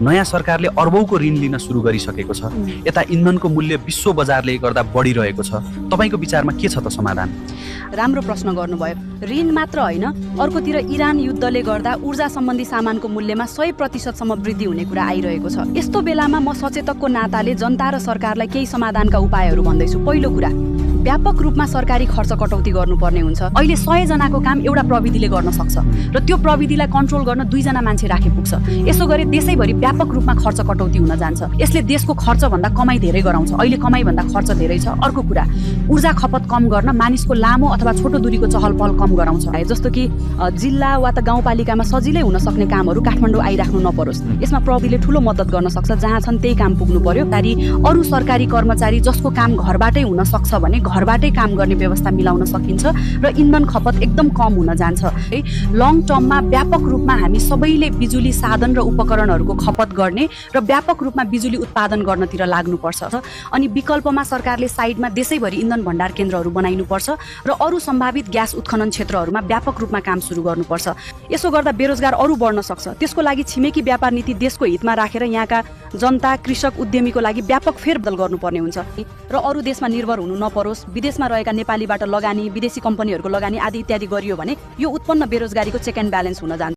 नयाँ सरकारले अर्बौंको ऋण लिन सुरु गरिसकेको छ। यता इन्धनको मूल्य विश्व बजारले गर्दा बढिरहेको छ। तपाईको विचारमा के छ त समाधान? राम्रो प्रश्न गर्नुभयो। ऋण मात्र होइन, अर्कोतिर इरान युद्धले गर्दा ऊर्जा सम्बन्धी सामानको मूल्यमा 100% वृद्धि हुने कुरा आइरहेको छ। यस्तो बेलामा म सचेतकको नाताले जनता र सरकारलाई केही समाधानका उपायहरू भन्दैछु। पहिलो कुरा, व्यापक रूपमा सरकारी खर्च कटौती गर्नुपर्ने हुन्छ। अहिले 100 जनाको काम एउटा प्रविधिले गर्न सक्छ र त्यो प्रविधिलाई कन्ट्रोल गर्न 2 जना मान्छे राखे पुग्छ। यसो गरे देशैभरि व्यापक रूपमा खर्च कटौती हुन जान्छ। यसले देशको खर्च भन्दा कमाइ धेरै गराउँछ। अहिले कमाइ भन्दा खर्च धेरै छ। अर्को कुरा, ऊर्जा खपत कम गर्न मानिसको लामो अथवा छोटो दूरीको चहल पहल कम गराउँछ। जस्तो कि जिल्ला वा त गाउँपालिकामा सजिलै हुन सक्ने कामहरू काठमाडौँ आइराख्नु नपरोस्। यसमा प्रविधिले ठूलो मद्दत गर्न सक्छ। जहाँ छन् त्यही काम पुग्नु पर्यो। अरू सरकारी कर्मचारी जसको काम घरबाटै हुन सक्छ भने घरबाटै काम गर्ने व्यवस्था मिलाउन सकिन्छ र इन्धन खपत एकदम कम हुन जान्छ। लङ टर्ममा व्यापक रूपमा हामी सबैले बिजुली साधन र उपकरणहरूको खपत गर्ने र व्यापक रूपमा बिजुली उत्पादन गर्नतिर लाग्नुपर्छ। अनि विकल्पमा सरकारले साइडमा देशैभरि इन्धन भण्डार केन्द्रहरू बनाइनुपर्छ र अरू सम्भावित ग्यास उत्खनन क्षेत्रहरूमा व्यापक रूपमा काम सुरु गर्नुपर्छ। यसो गर्दा बेरोजगार अरू बढ्न सक्छ। त्यसको लागि छिमेकी व्यापार नीति देशको हितमा राखेर यहाँका जनता, कृषक, उद्यमीको लागि व्यापक फेरबदल गर्नुपर्ने हुन्छ र अरू देशमा निर्भर हुनु नपरोस्। विदेशमा रहेका नेपालीबाट लगानी, विदेशी कम्पनीहरूको लगानी आदि इत्यादि गरियो भने यो उत्पन्न बेरोजगारीको चेक एन्ड ब्यालेन्स हुन जान्छ।